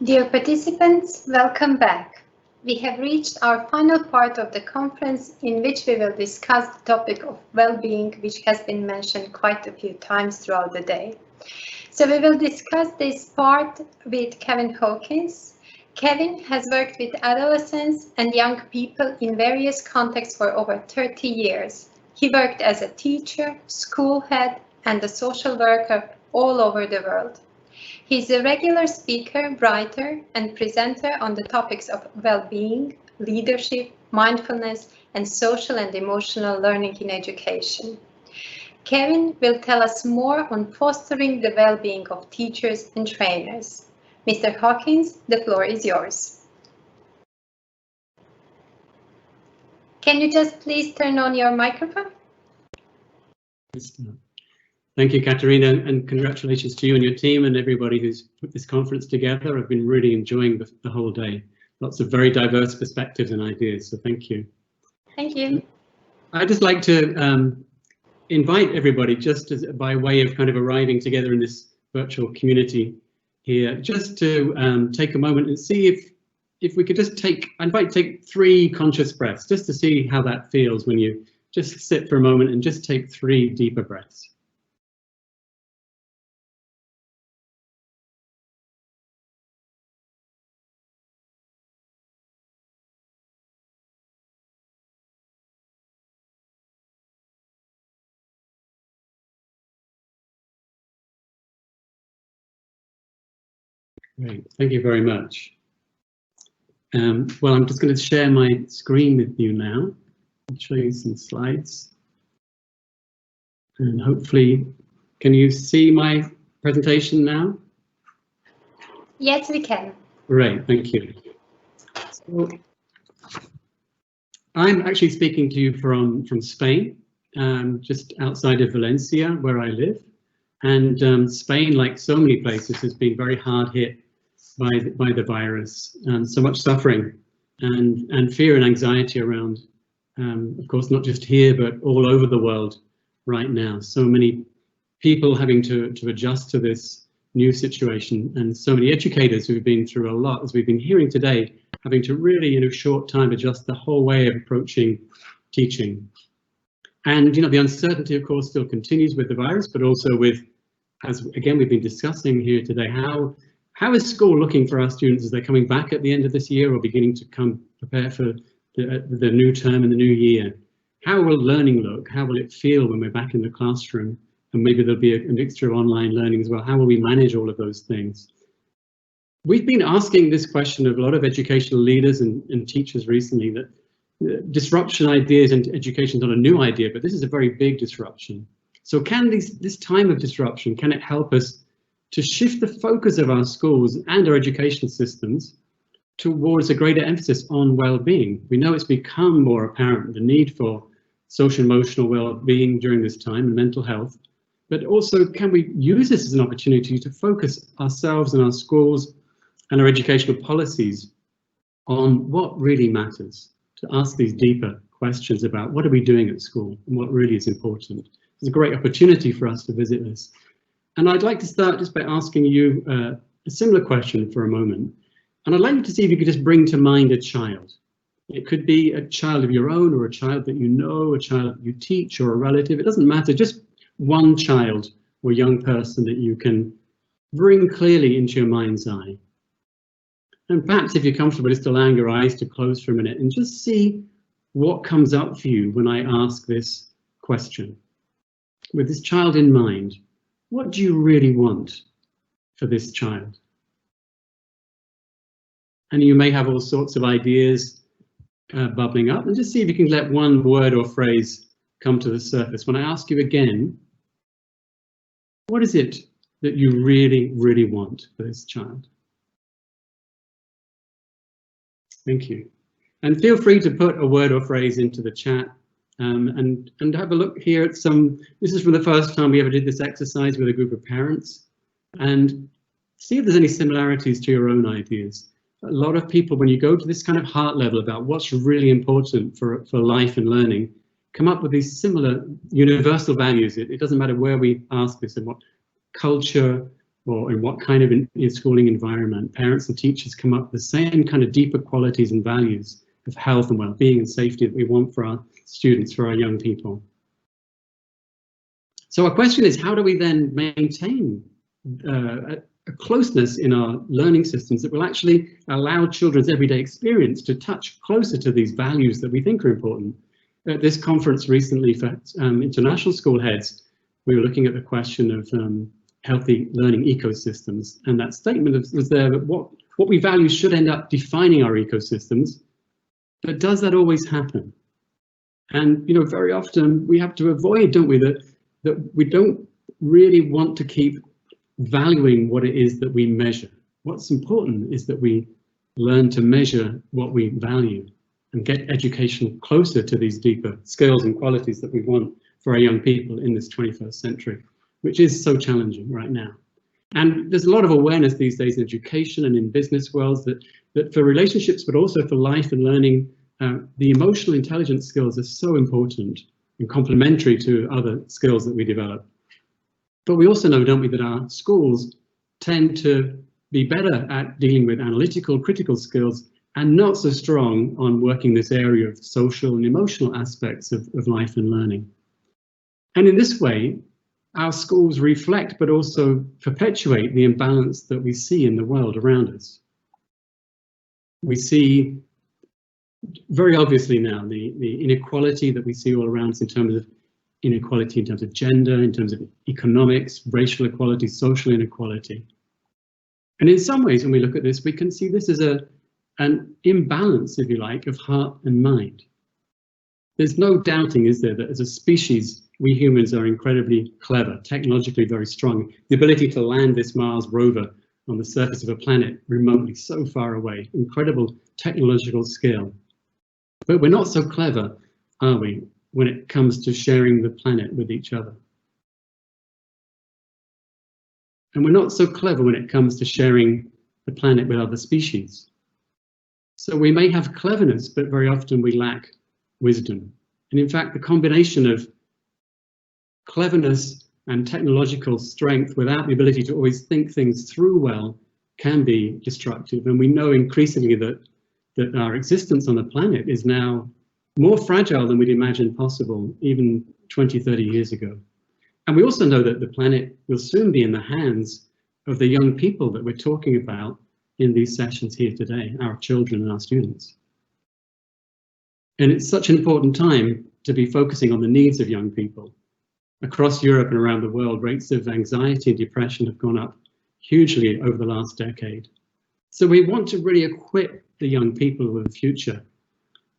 Dear participants, welcome back. We have reached our final part of the conference in which we will discuss the topic of well-being, which has been mentioned quite a few times throughout the day. So we will discuss this part with Kevin Hawkins. Kevin has worked with adolescents and young people in various contexts for over 30 years. He worked as a teacher, school head, and a social worker all over the world. He's a regular speaker, writer, and presenter on the topics of well-being, leadership, mindfulness, and social and emotional learning in education. Kevin will tell us more on fostering the well-being of teachers and trainers. Mr. Hawkins, the floor is yours. Can you just please turn on your microphone? Thank you, Katerina, and congratulations to you and your team and everybody who's put this conference together. I've been really enjoying the whole day. Lots of very diverse perspectives and ideas, so thank you. Thank you. I'd just like to invite everybody, just as by way of kind of arriving together in this virtual community here, just to take a moment and see if we could just take 3 conscious breaths, just to see how that feels when you just sit for a moment and just take 3 deeper breaths. Great, thank you very much. Well, I'm just going to share my screen with you now and show you some slides. And hopefully, can you see my presentation now? Yes, we can. Great, thank you. So, I'm actually speaking to you from Spain, just outside of Valencia, where I live. And Spain, like so many places, has been very hard hit by the virus, and so much suffering and fear and anxiety around, of course, not just here, but all over the world right now. So many people having to adjust to this new situation, and so many educators who've been through a lot, as we've been hearing today, having to really in a short time adjust the whole way of approaching teaching. And the uncertainty, of course, still continues with the virus, but also with, as again we've been discussing here today, how is school looking for our students as they're coming back at the end of this year or beginning to prepare for the new term and the new year? How will learning look? How will it feel when we're back in the classroom? And maybe there'll be a mixture of online learning as well. How will we manage all of those things? We've been asking this question of a lot of educational leaders and teachers recently, that disruption ideas and education is not a new idea, but this is a very big disruption. So can this time of disruption, can it help us to shift the focus of our schools and our education systems towards a greater emphasis on well-being? We know it's become more apparent, the need for social emotional well-being during this time and mental health, but also can we use this as an opportunity to focus ourselves and our schools and our educational policies on what really matters, to ask these deeper questions about what are we doing at school and what really is important. It's a great opportunity for us to visit this. And I'd like to start just by asking you a similar question for a moment. And I'd like you to see if you could just bring to mind a child. It could be a child of your own, or a child that you know, a child that you teach, or a relative. It doesn't matter, just one child or young person that you can bring clearly into your mind's eye. And perhaps if you're comfortable, just allowing your eyes to close for a minute and just see what comes up for you when I ask this question. With this child in mind, what do you really want for this child? And you may have all sorts of ideas bubbling up, and just see if you can let one word or phrase come to the surface. When I ask you again, what is it that you really, really want for this child? Thank you. And feel free to put a word or phrase into the chat. And have a look here at some, this is from the first time we ever did this exercise with a group of parents, and see if there's any similarities to your own ideas. A lot of people, when you go to this kind of heart level about what's really important for life and learning, come up with these similar universal values. It doesn't matter where we ask this, and what culture, or in what kind of schooling environment, parents and teachers come up with the same kind of deeper qualities and values of health and well-being and safety that we want for our students, for our young people. So our question is, how do we then maintain a closeness in our learning systems that will actually allow children's everyday experience to touch closer to these values that we think are important? At this conference recently for international school heads, we were looking at the question of healthy learning ecosystems, and that statement was there that what we value should end up defining our ecosystems, but does that always happen? And very often we have to avoid, don't we, that we don't really want to keep valuing what it is that we measure. What's important is that we learn to measure what we value and get education closer to these deeper skills and qualities that we want for our young people in this 21st century, which is so challenging right now. And there's a lot of awareness these days in education and in business worlds that for relationships, but also for life and learning, the emotional intelligence skills are so important and complementary to other skills that we develop. But we also know, don't we, that our schools tend to be better at dealing with analytical, critical skills and not so strong on working this area of social and emotional aspects of life and learning. And in this way, our schools reflect but also perpetuate the imbalance that we see in the world around us. We see very obviously now the inequality that we see all around us in terms of inequality, in terms of gender, in terms of economics, racial equality, social inequality. And in some ways, when we look at this, we can see this as an imbalance, if you like, of heart and mind. There's no doubting, is there, that as a species, we humans are incredibly clever, technologically very strong. The ability to land this Mars rover on the surface of a planet remotely, so far away, incredible technological skill. But we're not so clever, are we, when it comes to sharing the planet with each other? And we're not so clever when it comes to sharing the planet with other species. So we may have cleverness, but very often we lack wisdom. And in fact, the combination of cleverness and technological strength without the ability to always think things through well can be destructive. And we know increasingly that our existence on the planet is now more fragile than we'd imagined possible even 20, 30 years ago. And we also know that the planet will soon be in the hands of the young people that we're talking about in these sessions here today, our children and our students. And it's such an important time to be focusing on the needs of young people. Across Europe and around the world, rates of anxiety and depression have gone up hugely over the last decade. So we want to really equip the young people of the future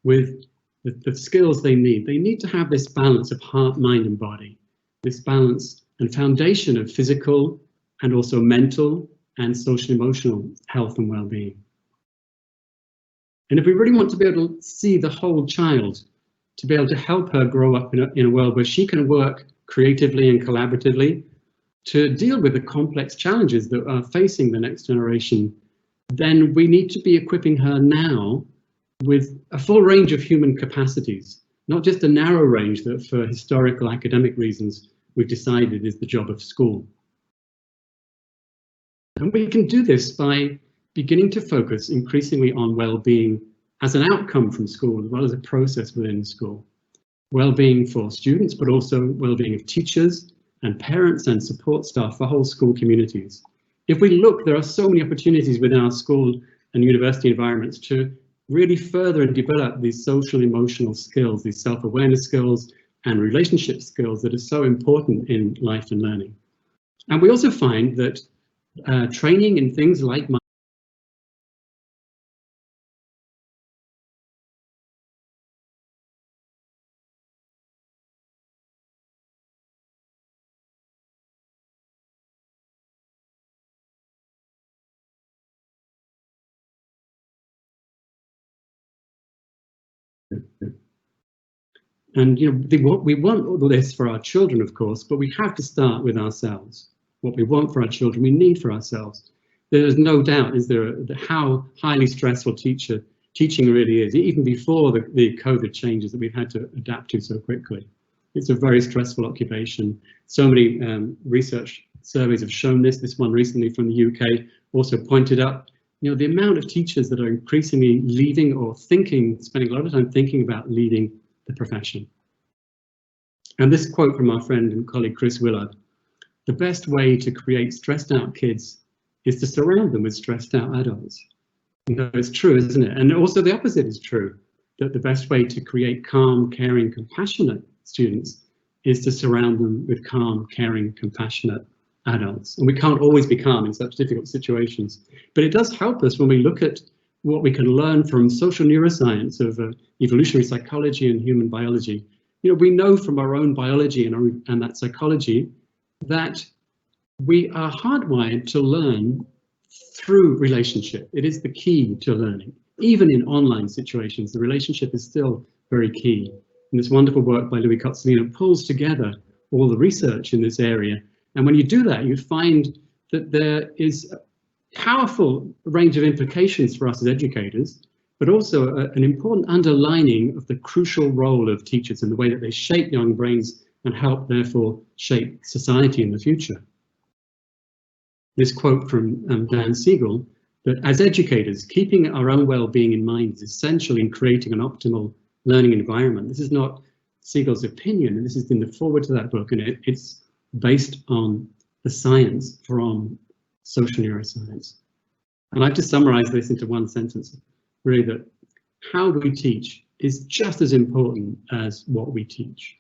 with the skills they need. They need to have this balance of heart, mind and body, this balance and foundation of physical and also mental and social emotional health and well-being. And if we really want to be able to see the whole child, to be able to help her grow up in a world where she can work creatively and collaboratively to deal with the complex challenges that are facing the next generation, then we need to be equipping her now with a full range of human capacities, not just a narrow range that for historical academic reasons we've decided is the job of school. And we can do this by beginning to focus increasingly on well-being as an outcome from school, as well as a process within school. Well-being for students, but also well-being of teachers and parents and support staff for whole school communities. If we look, there are so many opportunities within our school and university environments to really further and develop these social emotional skills, these self-awareness skills and relationship skills that are so important in life and learning. And we also find that training in things like and we want all this for our children, of course, but we have to start with ourselves. What we want for our children, we need for ourselves. There's no doubt, is there, how highly stressful teaching really is, even before the COVID changes that we've had to adapt to so quickly. It's a very stressful occupation. So many research surveys have shown this. This one recently from the UK also pointed up, you know, the amount of teachers that are increasingly leaving or spending a lot of time thinking about leaving the profession. And this quote from our friend and colleague Chris Willard: "The best way to create stressed out kids is to surround them with stressed out adults." You know, it's true, isn't it? And also the opposite is true, that the best way to create calm, caring, compassionate students is to surround them with calm, caring, compassionate adults. And we can't always be calm in such difficult situations, but it does help us when we look at what we can learn from social neuroscience of evolutionary psychology and human biology. You know, we know from our own biology and that psychology that we are hardwired to learn through relationship. It is the key to learning. Even in online situations, the relationship is still very key. And this wonderful work by Louis Cozzolino pulls together all the research in this area. And when you do that, you find that there is a powerful range of implications for us as educators, but also an important underlining of the crucial role of teachers in the way that they shape young brains and help, therefore, shape society in the future. This quote from Dan Siegel, that as educators, keeping our own well-being in mind is essential in creating an optimal learning environment. This is not Siegel's opinion, and this is in the foreword to that book, and it's based on the science from social neuroscience. And I've just summarized this into one sentence, really, that how we teach is just as important as what we teach.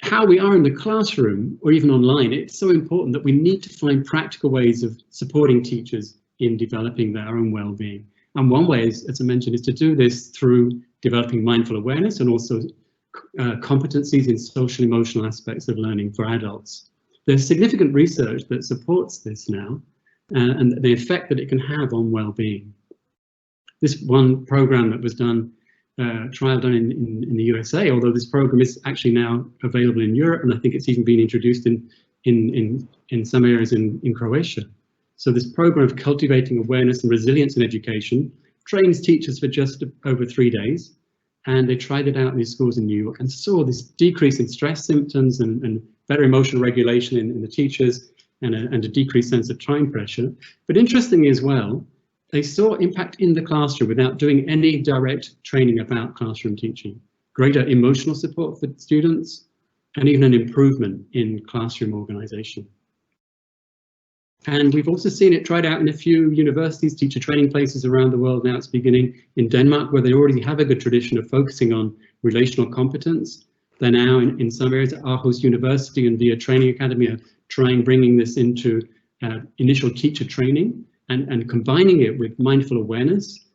How we are in the classroom or even online, it's so important that we need to find practical ways of supporting teachers in developing their own well-being. And one way, as I mentioned, is to do this through developing mindful awareness and also competencies in social emotional aspects of learning for adults. There's significant research that supports this now and the effect that it can have on well-being. This one program that was done, trial done in the USA, although this program is actually now available in Europe, and I think it's even been introduced in some areas in Croatia. So this program of cultivating awareness and resilience in education trains teachers for just over 3 days, and they tried it out in these schools in New York and saw this decrease in stress symptoms and better emotional regulation in the teachers and a decreased sense of time pressure. But interestingly as well, they saw impact in the classroom without doing any direct training about classroom teaching. Greater emotional support for students and even an improvement in classroom organization. And we've also seen it tried out in a few universities, teacher training places around the world. Now it's beginning in Denmark, where they already have a good tradition of focusing on relational competence. They're now in some areas at Aarhus University and via Training Academy are bringing this into initial teacher training and combining it with mindful awareness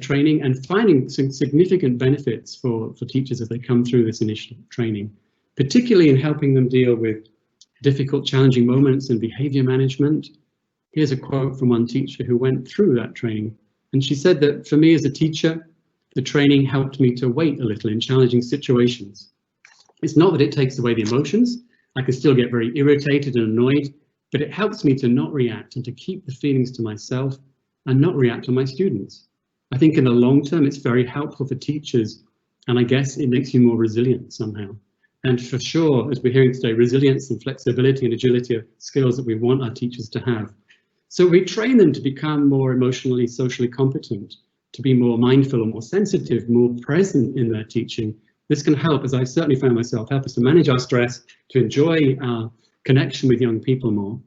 training and finding some significant benefits for teachers as they come through this initial training, particularly in helping them deal with difficult, challenging moments and behavior management. Here's a quote from one teacher who went through that training. And she said that for me as a teacher, the training helped me to wait a little in challenging situations. It's not that it takes away the emotions. I can still get very irritated and annoyed, but it helps me to not react and to keep the feelings to myself and not react on my students. I think in the long term, it's very helpful for teachers, and I guess it makes you more resilient somehow. And for sure, as we're hearing today, resilience and flexibility and agility are skills that we want our teachers to have. So we train them to become more emotionally, socially competent, to be more mindful and more sensitive, more present in their teaching. This can help, as I've certainly found myself, help us to manage our stress, to enjoy our connection with young people more.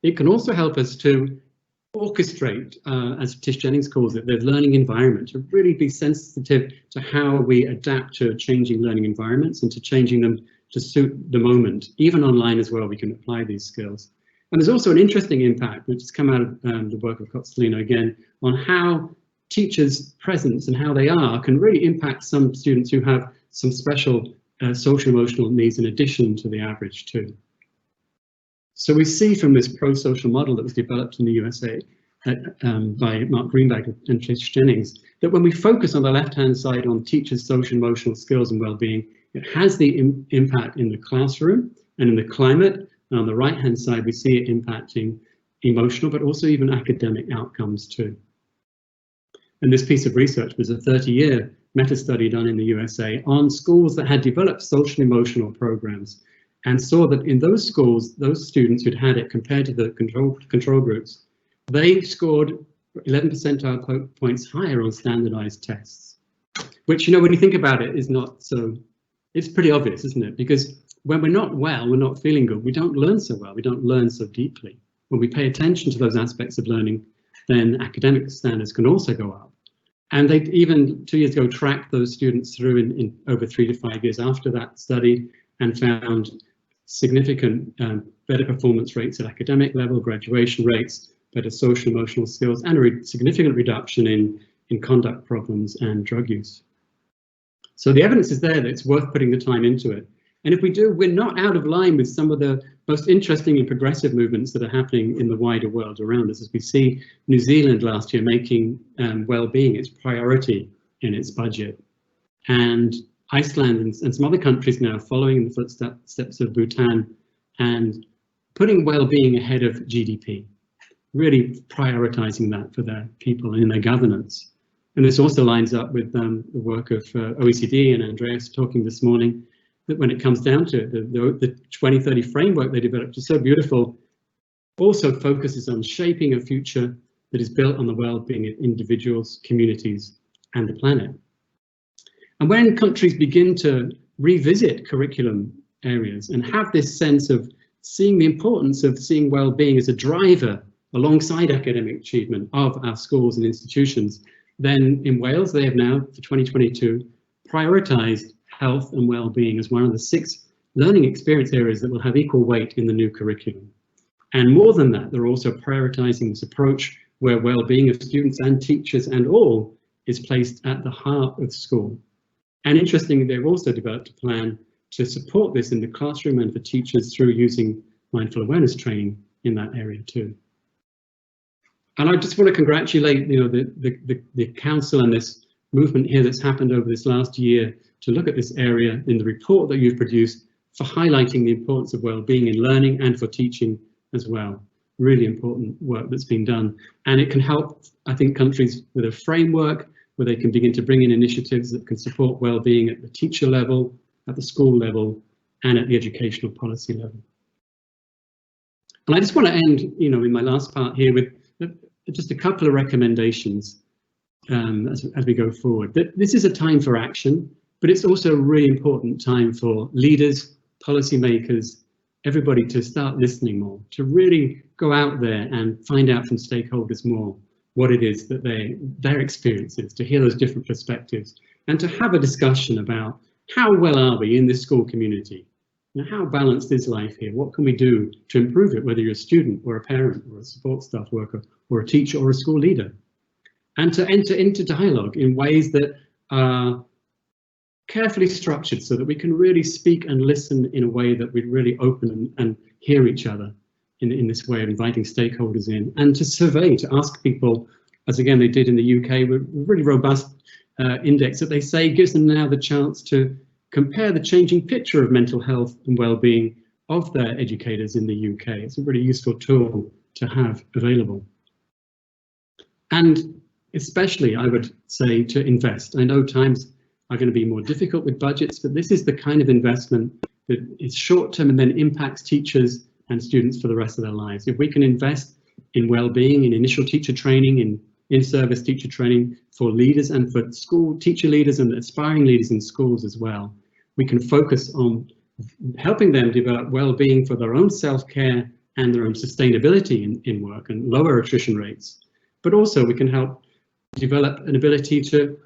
It can also help us to orchestrate, as Tish Jennings calls it, the learning environment, to really be sensitive to how we adapt to changing learning environments and to changing them to suit the moment. Even online as well, we can apply these skills. And there's also an interesting impact, which has come out of the work of Cozzolino again, on how teachers' presence and how they are can really impact some students who have some special social emotional needs in addition to the average too. So we see from this pro-social model that was developed in the USA by Mark Greenberg and Tish Jennings, that when we focus on the left-hand side on teachers' social emotional skills and well-being, it has the impact in the classroom and in the climate. And on the right-hand side, we see it impacting emotional, but also even academic outcomes too. And this piece of research was a 30-year meta-study done in the USA on schools that had developed social emotional programs, and saw that in those schools, those students who'd had it compared to the control groups, they scored 11 percentile points higher on standardized tests, which, you know, when you think about it, is not so, it's pretty obvious, isn't it? Because when we're not well, we're not feeling good, we don't learn so well, we don't learn so deeply. When we pay attention to those aspects of learning, then academic standards can also go up. And they even 2 years ago tracked those students through in over 3 to 5 years after that study, and found significant better performance rates at academic level, graduation rates, better social emotional skills, and a significant reduction in conduct problems and drug use. So the evidence is there that it's worth putting the time into it. And if we do, we're not out of line with some of the most interesting and progressive movements that are happening in the wider world around us, as we see New Zealand last year making well-being its priority in its budget, and Iceland and some other countries now following in the footsteps of Bhutan and putting well-being ahead of GDP, really prioritizing that for their people in their governance. And this also lines up with the work of OECD and Andreas talking this morning, that when it comes down to it, the 2030 framework they developed is so beautiful, also focuses on shaping a future that is built on the well-being of individuals, communities, and the planet. And when countries begin to revisit curriculum areas and have this sense of seeing the importance of seeing well-being as a driver alongside academic achievement of our schools and institutions, then in Wales they have now, for 2022, prioritised health and well-being as one of the 6 learning experience areas that will have equal weight in the new curriculum. And more than that, they're also prioritising this approach where well-being of students and teachers and all is placed at the heart of school. And interestingly, they've also developed a plan to support this in the classroom and for teachers through using mindful awareness training in that area too. And I just want to congratulate, you know, the council and this movement here that's happened over this last year to look at this area in the report that you've produced, for highlighting the importance of well-being in learning and for teaching as well. Really important work that's been done, and it can help, I think, countries with a framework where they can begin to bring in initiatives that can support well-being at the teacher level, at the school level, and at the educational policy level. And I just want to end, you know, in my last part here with just a couple of recommendations as we go forward. This is a time for action, but it's also a really important time for leaders, policymakers, everybody to start listening more, to really go out there and find out from stakeholders more what it is that their experience is, to hear those different perspectives, and to have a discussion about how well are we in this school community? You know, how balanced is life here? What can we do to improve it, whether you're a student or a parent or a support staff worker or a teacher or a school leader? And to enter into dialogue in ways that are carefully structured so that we can really speak and listen in a way that we really open and hear each other in this way of inviting stakeholders in, and to survey, to ask people, as again they did in the UK, with a really robust index that they say gives them now the chance to compare the changing picture of mental health and well-being of their educators in the UK. It's a really useful tool to have available. And especially, I would say, to invest. I know times are going to be more difficult with budgets, but this is the kind of investment that is short-term and then impacts teachers and students for the rest of their lives. If we can invest in well-being, in initial teacher training, in-service teacher training for leaders and for school teacher leaders and aspiring leaders in schools as well, we can focus on helping them develop well-being for their own self-care and their own sustainability in work and lower attrition rates. But also we can help develop an ability to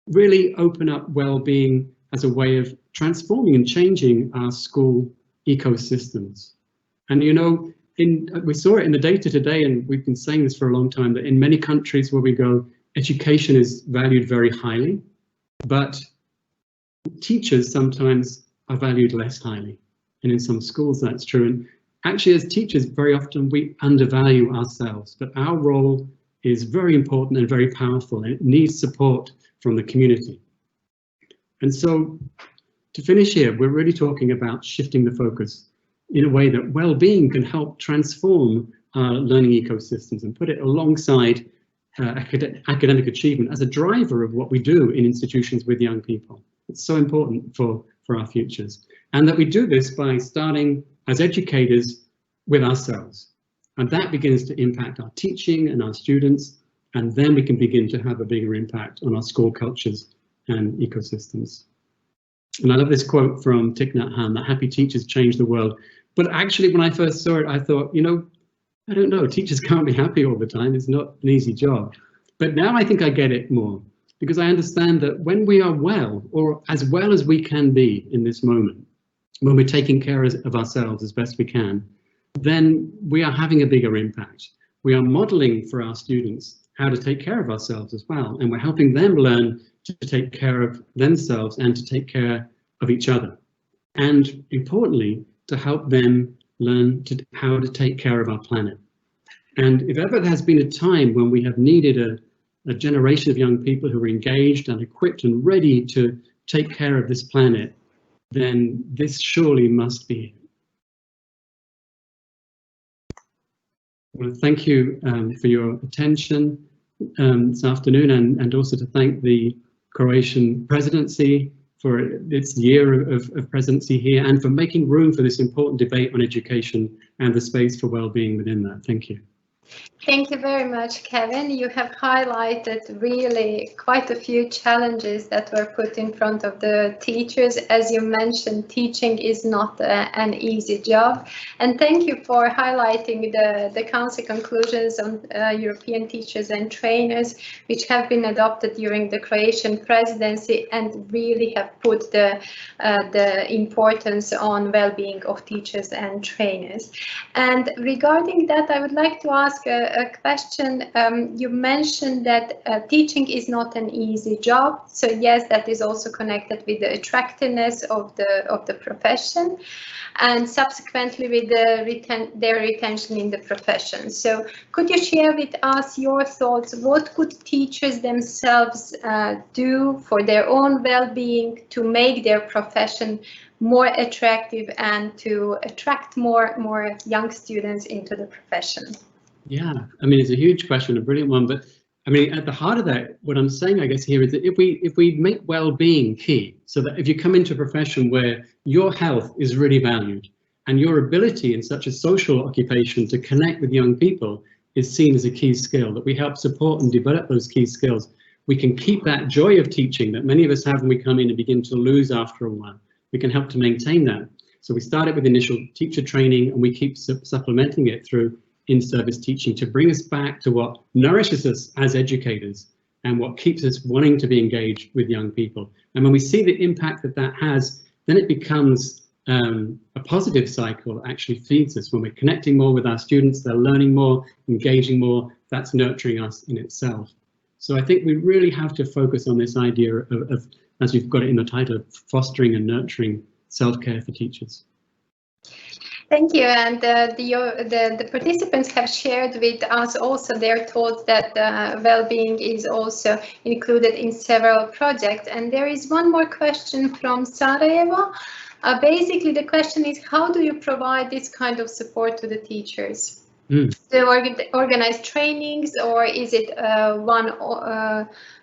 really open up well-being as a way of transforming and changing our school ecosystems. And you know, we saw it in the data today, and we've been saying this for a long time, that in many countries where we go, education is valued very highly, but teachers sometimes are valued less highly. And in some schools that's true. And actually as teachers, very often we undervalue ourselves, but our role is very important and very powerful, and it needs support from the community. And so to finish here, we're really talking about shifting the focus in a way that well-being can help transform our learning ecosystems and put it alongside academic achievement as a driver of what we do in institutions with young people. It's so important for our futures. And that we do this by starting as educators with ourselves. And that begins to impact our teaching and our students. And then we can begin to have a bigger impact on our school cultures and ecosystems. And I love this quote from Thich Nhat Hanh, that happy teachers change the world. But actually, when I first saw it, I thought, you know, I don't know, teachers can't be happy all the time. It's not an easy job. But now I think I get it more, because I understand that when we are well, or as well as we can be in this moment, when we're taking care of ourselves as best we can, then we are having a bigger impact. We are modeling for our students how to take care of ourselves as well. And we're helping them learn to take care of themselves and to take care of each other. And importantly, to help them learn how to take care of our planet. And if ever there has been a time when we have needed a generation of young people who are engaged and equipped and ready to take care of this planet, then this surely must be it. Well, thank you for your attention this afternoon, and also to thank the Croatian presidency for its year of presidency here, and for making room for this important debate on education and the space for well-being within that. Thank you. Thank you very much, Kevin. You have highlighted really quite a few challenges that were put in front of the teachers. As you mentioned, teaching is not an easy job. And thank you for highlighting the Council conclusions on European teachers and trainers, which have been adopted during the Croatian presidency and really have put the importance on well-being of teachers and trainers. And regarding that, I would like to ask a question. You mentioned that teaching is not an easy job. So yes, that is also connected with the attractiveness of the profession, and subsequently with their retention in the profession. So could you share with us your thoughts? What could teachers themselves do for their own well-being to make their profession more attractive and to attract more young students into the profession? Yeah, I mean, it's a huge question, a brilliant one, but I mean, at the heart of that, what I'm saying, I guess, here is that if we make well-being key, so that if you come into a profession where your health is really valued and your ability in such a social occupation to connect with young people is seen as a key skill, that we help support and develop those key skills, we can keep that joy of teaching that many of us have when we come in and begin to lose after a while. We can help to maintain that. So we started with initial teacher training, and we keep supplementing it through in-service teaching to bring us back to what nourishes us as educators and what keeps us wanting to be engaged with young people. And when we see the impact that that has, then it becomes a positive cycle that actually feeds us. When we're connecting more with our students, they're learning more, engaging more, that's nurturing us in itself. So I think we really have to focus on this idea of, as you've got it in the title, fostering and nurturing self-care for teachers. Thank you, and the participants have shared with us also their thoughts that well-being is also included in several projects. And there is one more question from Sarajevo. Basically, the question is, how do you provide this kind of support to the teachers? Do you organize trainings, or is it one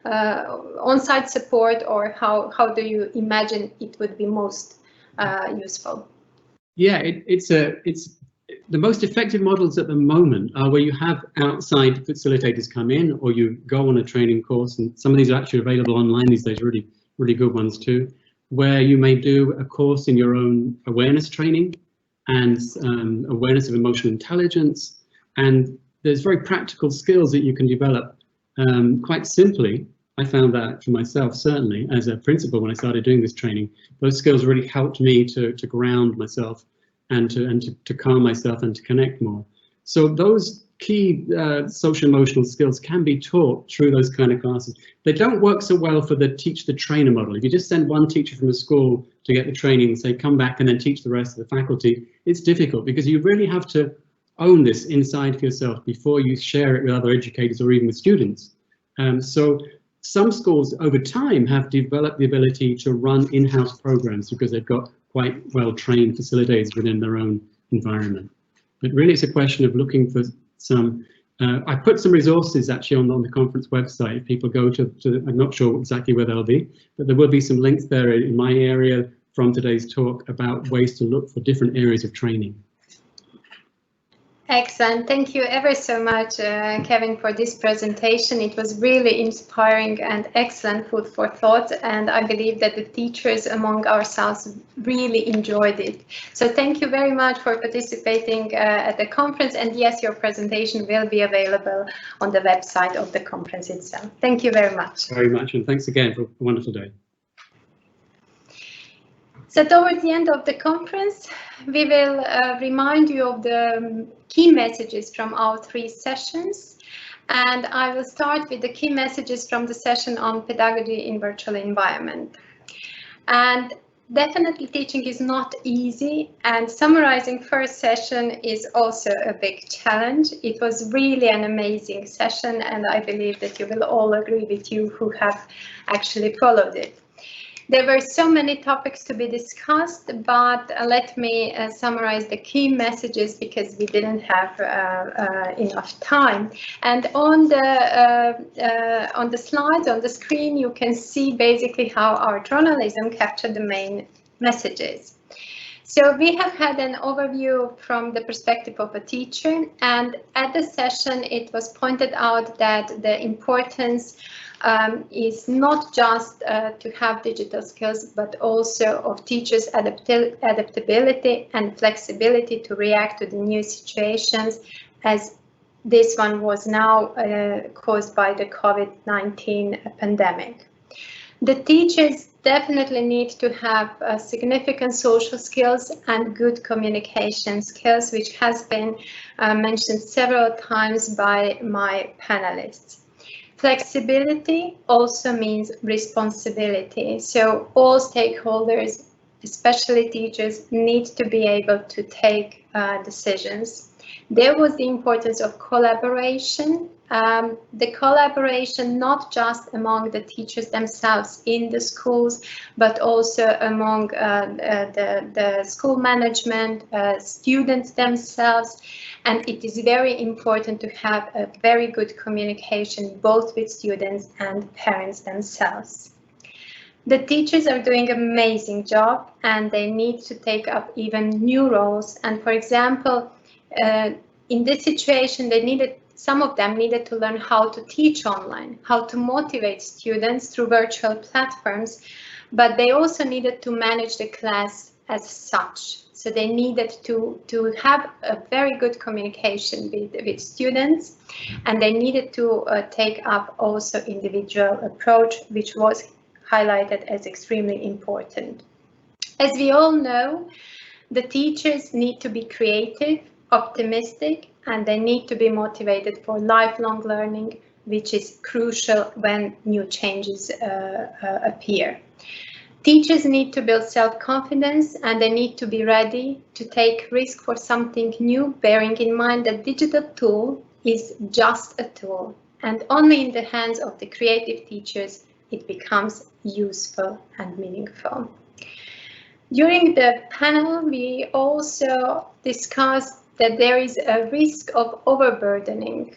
on-site support, or how do you imagine it would be most useful? Yeah, it's the most effective models at the moment are where you have outside facilitators come in, or you go on a training course, and some of these are actually available online these days, really good ones too, where you may do a course in your own awareness training and awareness of emotional intelligence, and there's very practical skills that you can develop quite simply. I found that for myself, certainly as a principal, when I started doing this training, those skills really helped me to ground myself and to calm myself and to connect more. So those key social emotional skills can be taught through those kind of classes. They don't work so well for the teach the trainer model. If you just send one teacher from a school to get the training and say come back and then teach the rest of the faculty, it's difficult because you really have to own this inside for yourself before you share it with other educators or even with students. So some schools over time have developed the ability to run in-house programs because they've got quite well-trained facilitators within their own environment. But really it's a question of looking for some I put some resources actually on the conference website. If people go to, I'm not sure exactly where they'll be, but there will be some links there in my area from today's talk about ways to look for different areas of training. Excellent. Thank you ever so much, Kevin, for this presentation. It was really inspiring and excellent food for thought, and I believe that the teachers among ourselves really enjoyed it. So thank you very much for participating at the conference, and yes, your presentation will be available on the website of the conference itself. Thank you very much. Very much, and thanks again for a wonderful day. So towards the end of the conference, we will remind you of the key messages from our 3 sessions. And I will start with the key messages from the session on pedagogy in virtual environment. And definitely teaching is not easy, and summarizing first session is also a big challenge. It was really an amazing session, and I believe that you will all agree with you who have actually followed it. There were so many topics to be discussed, but let me summarize the key messages because we didn't have enough time. And on the slides on the screen, you can see basically how our journalism captured the main messages. So we have had an overview from the perspective of a teacher, and at the session it was pointed out that the importance is not just to have digital skills, but also of teachers' adaptability and flexibility to react to the new situations, as this one was now caused by the COVID-19 pandemic. The teachers definitely need to have significant social skills and good communication skills, which has been mentioned several times by my panelists. Flexibility also means responsibility. So all stakeholders, especially teachers, need to be able to take decisions. There was the importance of collaboration. The collaboration not just among the teachers themselves in the schools, but also among the school management, students themselves. And it is very important to have a very good communication both with students and parents themselves. The teachers are doing an amazing job, and they need to take up even new roles. And for example, in this situation, some of them needed to learn how to teach online, how to motivate students through virtual platforms, but they also needed to manage the class as such. So they needed to have a very good communication with students, and they needed to take up also individual approach, which was highlighted as extremely important. As we all know, the teachers need to be creative, optimistic, and they need to be motivated for lifelong learning, which is crucial when new changes appear. Teachers need to build self-confidence, and they need to be ready to take risk for something new, bearing in mind that digital tool is just a tool, and only in the hands of the creative teachers it becomes useful and meaningful. During the panel, we also discussed that there is a risk of overburdening.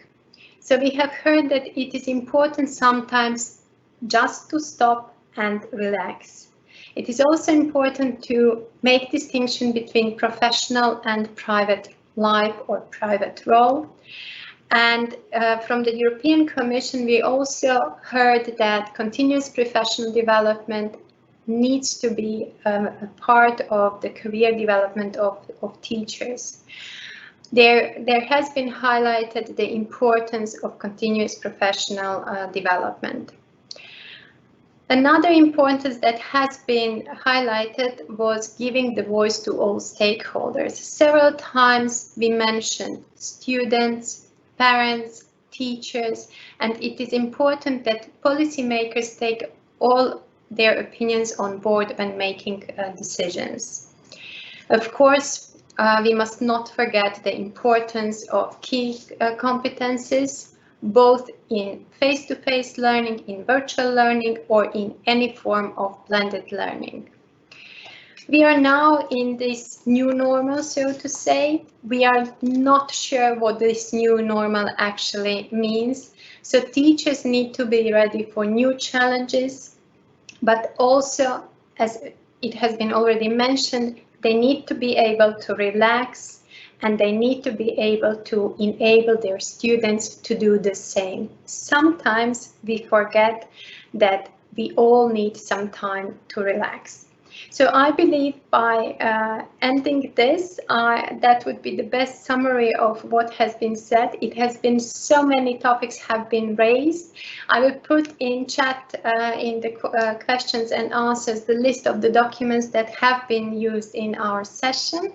So we have heard that it is important sometimes just to stop and relax. It is also important to make distinction between professional and private life or private role. And from the European Commission, we also heard that continuous professional development needs to be a part of the career development of teachers. There has been highlighted the importance of continuous professional development. Another importance that has been highlighted was giving the voice to all stakeholders. Several times we mentioned students, parents, teachers, and it is important that policymakers take all their opinions on board when making decisions. Of course, we must not forget the importance of key competencies, both in face-to-face learning, in virtual learning, or in any form of blended learning. We are now in this new normal, so to say. We are not sure what this new normal actually means. So teachers need to be ready for new challenges, but also, as it has been already mentioned, they need to be able to relax, and they need to be able to enable their students to do the same. Sometimes we forget that we all need some time to relax. So I believe by ending this, that would be the best summary of what has been said. It has been so many topics have been raised. I will put in chat in the questions and answers the list of the documents that have been used in our session.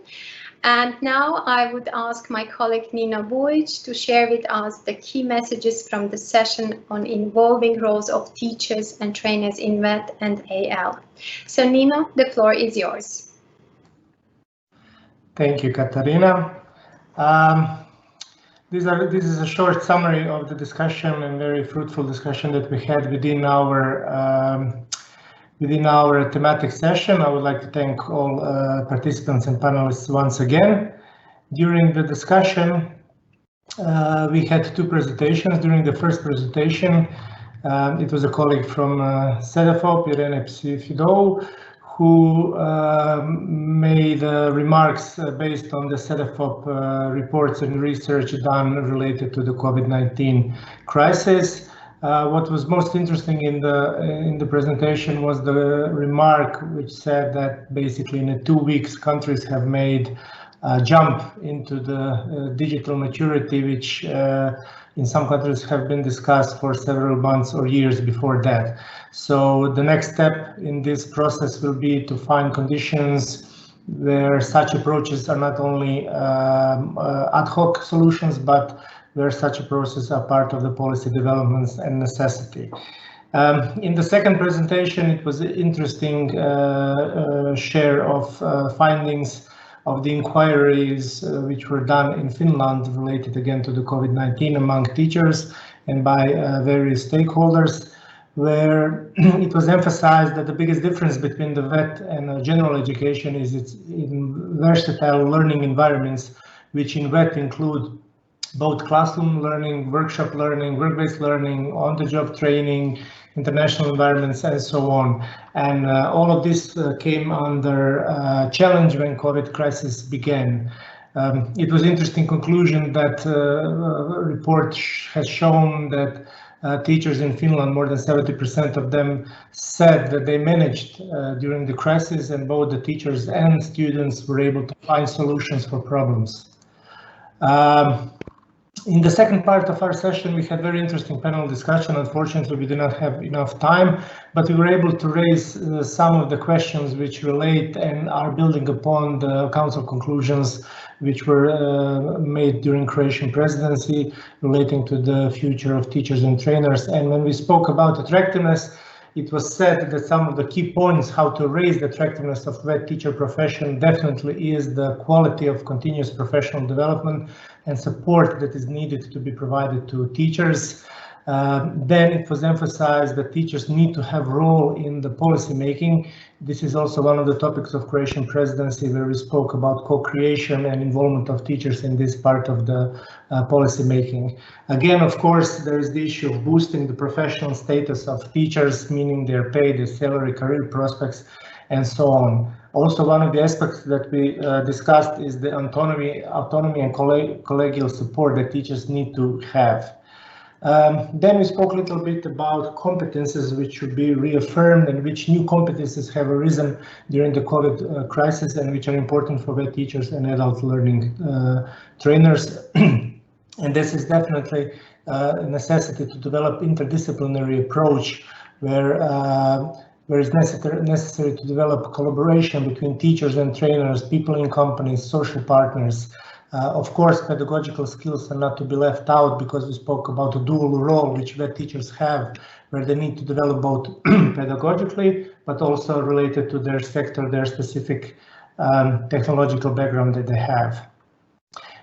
And now I would ask my colleague Nina Vujic to share with us the key messages from the session on involving roles of teachers and trainers in VET and AL. So Nina, the floor is yours. Thank you, Katarina. This is a short summary of the discussion and very fruitful discussion that we had within our thematic session. I would like to thank all participants and panelists once again. During the discussion, we had two presentations. During the first presentation, it was a colleague from CEDEFOP, Irene Psifidou, who made remarks based on the CEDEFOP reports and research done related to the COVID-19 crisis. What was most interesting in the presentation was the remark which said that basically in 2 weeks countries have made a jump into the digital maturity, which in some countries have been discussed for several months or years before that. So the next step in this process will be to find conditions where such approaches are not only ad hoc solutions, but where such a process are part of the policy developments and necessity. In the second presentation, it was an interesting share of findings of the inquiries which were done in Finland related again to the COVID-19 among teachers and by various stakeholders, where it was emphasized that the biggest difference between the VET and general education is its in versatile learning environments, which in VET include both classroom learning, workshop learning, work-based learning, on-the-job training, international environments, and so on. And all of this came under challenge when COVID crisis began. It was interesting conclusion that a report has shown that teachers in Finland, more than 70% of them said that they managed during the crisis, and both the teachers and students were able to find solutions for problems. In the second part of our session, we had very interesting panel discussion. Unfortunately, we did not have enough time, but we were able to raise some of the questions which relate and are building upon the Council conclusions which were made during Croatian presidency relating to the future of teachers and trainers. And when we spoke about attractiveness, it was said that some of the key points how to raise the attractiveness of VET teacher profession definitely is the quality of continuous professional development and support that is needed to be provided to teachers. Then it was emphasized that teachers need to have a role in the policy making. This is also one of the topics of Croatian presidency, where we spoke about co-creation and involvement of teachers in this part of the policy making. Again, of course, there is the issue of boosting the professional status of teachers, meaning their pay, their salary, career prospects, and so on. Also, one of the aspects that we discussed is the autonomy and collegial support that teachers need to have. Then we spoke a little bit about competences which should be reaffirmed and which new competences have arisen during the COVID crisis and which are important for VET teachers and adult learning trainers. And this is definitely a necessity to develop interdisciplinary approach where it's necessary to develop collaboration between teachers and trainers, people in companies, social partners. Of course, pedagogical skills are not to be left out, because we spoke about a dual role which VET teachers have, where they need to develop both pedagogically, but also related to their sector, their specific technological background that they have.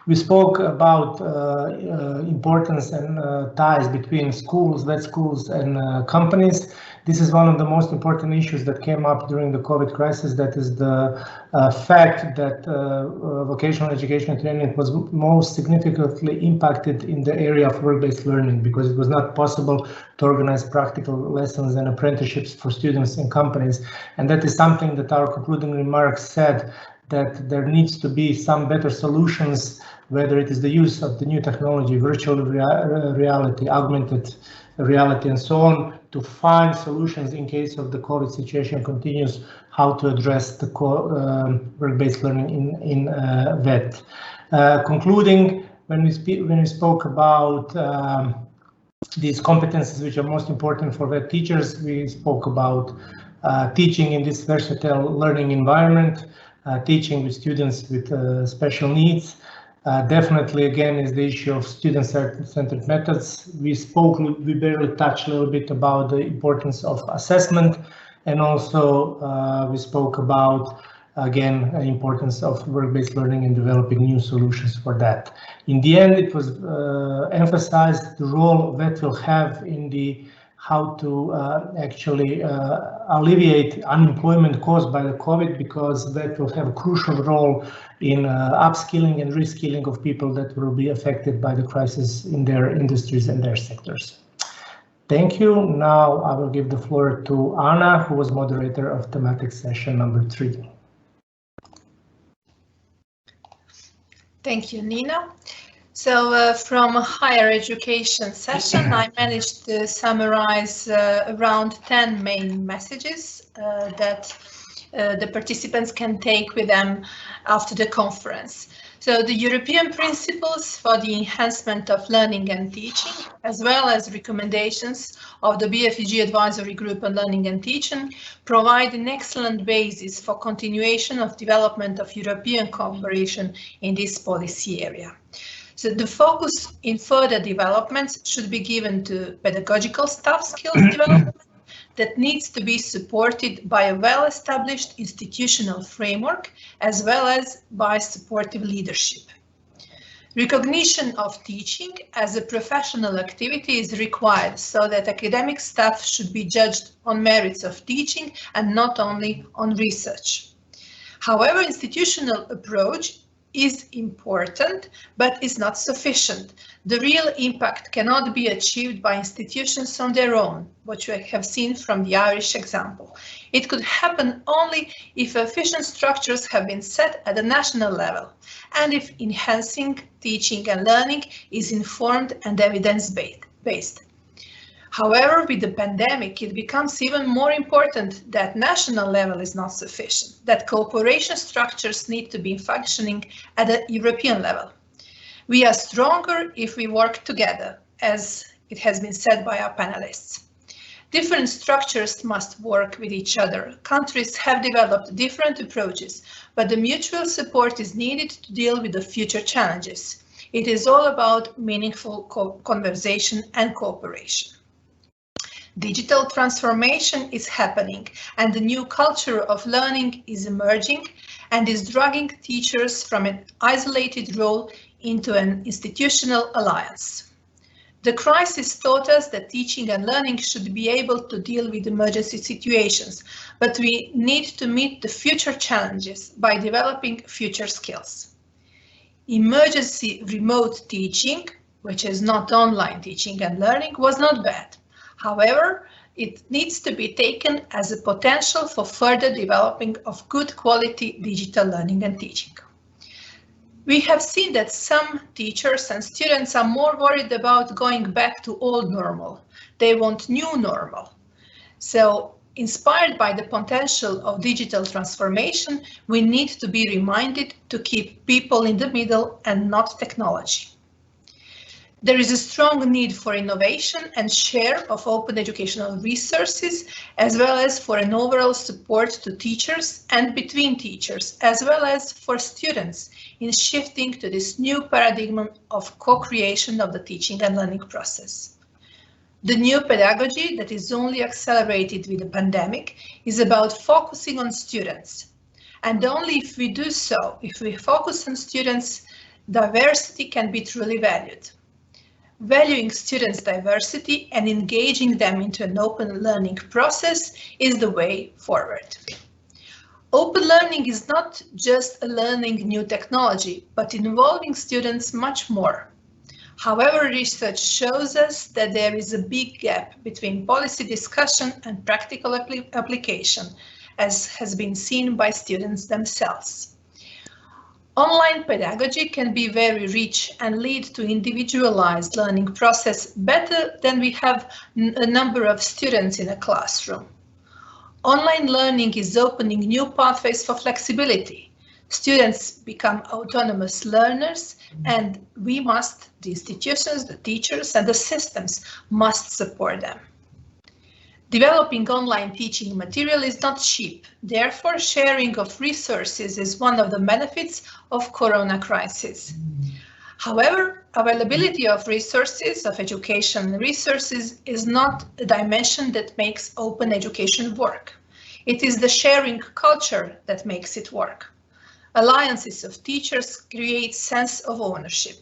We spoke about importance and ties between schools, VET schools, and companies. This is one of the most important issues that came up during the COVID crisis. That is the fact that vocational education and training was most significantly impacted in the area of work-based learning, because it was not possible to organize practical lessons and apprenticeships for students in companies. And that is something that our concluding remarks said, that there needs to be some better solutions, whether it is the use of the new technology, virtual reality, augmented reality, and so on, to find solutions in case of the COVID situation continues, how to address the work-based learning in VET. Concluding, when we spoke about these competences which are most important for VET teachers, we spoke about teaching in this versatile learning environment, teaching with students with special needs. Definitely, again, is the issue of student-centered methods. We barely touched a little bit about the importance of assessment, and also we spoke about, again, the importance of work-based learning and developing new solutions for that. In the end, it was emphasized the role VET will have in the how to actually alleviate unemployment caused by the COVID, because that will have a crucial role in upskilling and reskilling of people that will be affected by the crisis in their industries and their sectors. Thank you. Now I will give the floor to Anna, who was moderator of thematic session number 3. Thank you, Nina. So from a higher education session, I managed to summarize around 10 main messages that the participants can take with them after the conference. So the European principles for the enhancement of learning and teaching, as well as recommendations of the BFEG Advisory Group on Learning and Teaching, provide an excellent basis for continuation of development of European cooperation in this policy area. So the focus in further developments should be given to pedagogical staff skills development that needs to be supported by a well-established institutional framework, as well as by supportive leadership. Recognition of teaching as a professional activity is required, so that academic staff should be judged on merits of teaching and not only on research. However, institutional approach is important, but is not sufficient. The real impact cannot be achieved by institutions on their own, which we have seen from the Irish example. It could happen only if efficient structures have been set at the national level, and if enhancing teaching and learning is informed and evidence-based. However, with the pandemic, it becomes even more important that national level is not sufficient, that cooperation structures need to be functioning at a European level. We are stronger if we work together, as it has been said by our panelists. Different structures must work with each other. Countries have developed different approaches, but the mutual support is needed to deal with the future challenges. It is all about meaningful conversation and cooperation. Digital transformation is happening, and the new culture of learning is emerging and is dragging teachers from an isolated role into an institutional alliance. The crisis taught us that teaching and learning should be able to deal with emergency situations, but we need to meet the future challenges by developing future skills. Emergency remote teaching, which is not online teaching and learning, was not bad. However, it needs to be taken as a potential for further developing of good quality digital learning and teaching. We have seen that some teachers and students are more worried about going back to old normal. They want new normal. So, inspired by the potential of digital transformation, we need to be reminded to keep people in the middle and not technology. There is a strong need for innovation and share of open educational resources, as well as for an overall support to teachers and between teachers, as well as for students in shifting to this new paradigm of co-creation of the teaching and learning process. The new pedagogy that is only accelerated with the pandemic is about focusing on students. And only if we do so, if we focus on students, diversity can be truly valued. Valuing students' diversity and engaging them into an open learning process is the way forward. Open learning is not just learning new technology, but involving students much more. However, research shows us that there is a big gap between policy discussion and practical application, as has been seen by students themselves. Online pedagogy can be very rich and lead to individualized learning process better than we have a number of students in a classroom. Online learning is opening new pathways for flexibility. Students become autonomous learners, and we must, the institutions, the teachers, and the systems must support them. Developing online teaching material is not cheap. Therefore, sharing of resources is one of the benefits of Corona crisis. However, availability of resources, of education resources, is not a dimension that makes open education work. It is the sharing culture that makes it work. Alliances of teachers create sense of ownership.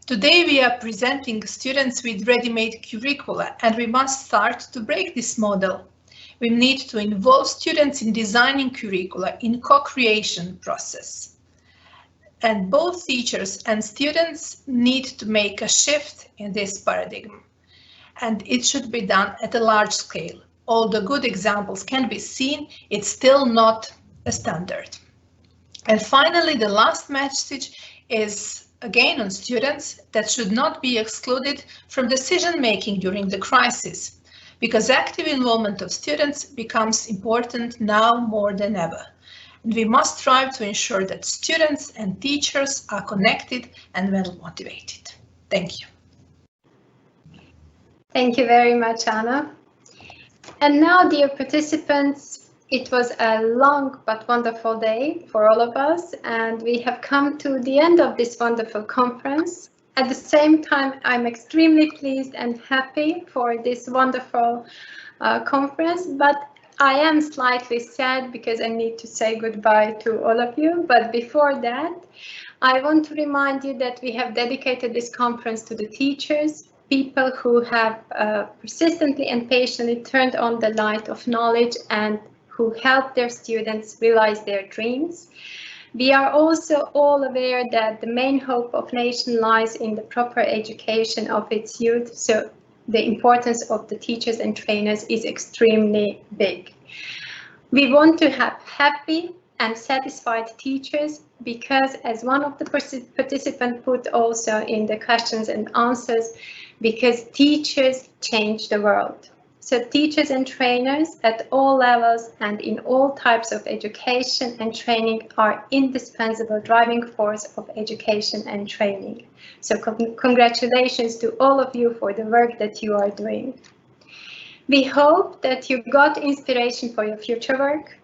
Today we are presenting students with ready-made curricula, and we must start to break this model. We need to involve students in designing curricula in co-creation process. And both teachers and students need to make a shift in this paradigm. And it should be done at a large scale. All the good examples can be seen, it's still not a standard. And finally, the last message is again on students that should not be excluded from decision-making during the crisis, because active involvement of students becomes important now more than ever. And we must strive to ensure that students and teachers are connected and well motivated. Thank you. Thank you very much, Anna. And now, dear participants, it was a long but wonderful day for all of us, and we have come to the end of this wonderful conference. At the same time, I'm extremely pleased and happy for this wonderful conference, but I am slightly sad because I need to say goodbye to all of you. But before that, I want to remind you that we have dedicated this conference to the teachers, people who have persistently and patiently turned on the light of knowledge and who help their students realize their dreams. We are also all aware that the main hope of nation lies in the proper education of its youth, so the importance of the teachers and trainers is extremely big. We want to have happy and satisfied teachers because, as one of the participants put also in the questions and answers, because teachers change the world. So teachers and trainers at all levels and in all types of education and training are indispensable driving force of education and training. So congratulations to all of you for the work that you are doing. We hope that you got inspiration for your future work,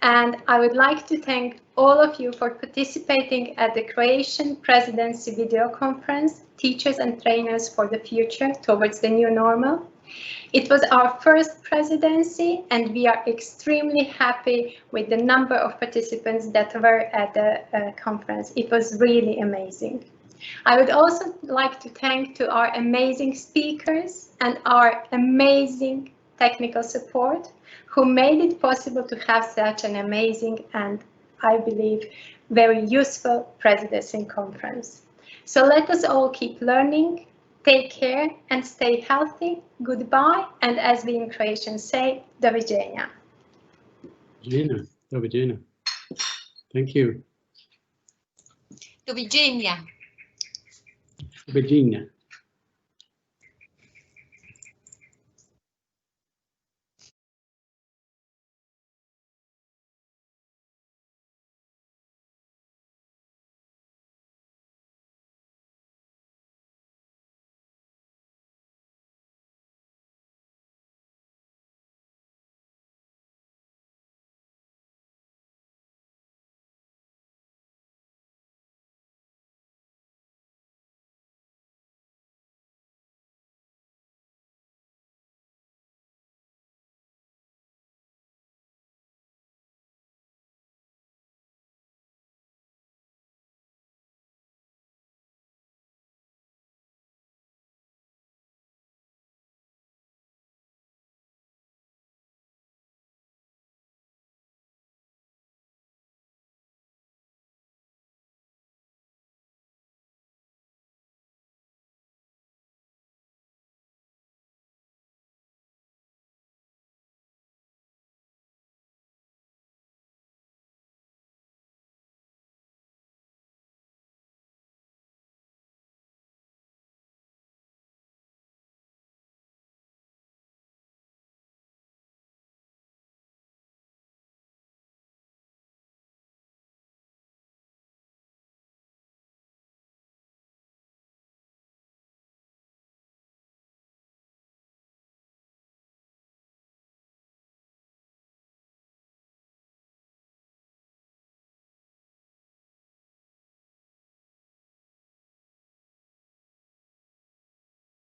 and I would like to thank all of you for participating at the Croatian Presidency video conference, Teachers and Trainers for the Future Towards the New Normal. It was our first presidency, and we are extremely happy with the number of participants that were at the conference. It was really amazing. I would also like to thank to our amazing speakers and our amazing technical support who made it possible to have such an amazing and, I believe, very useful presidency conference. So let us all keep learning. Take care and stay healthy. Goodbye, and as we in Croatian say, doviđenja. Doviđenja. Thank you. Doviđenja. Doviđenja.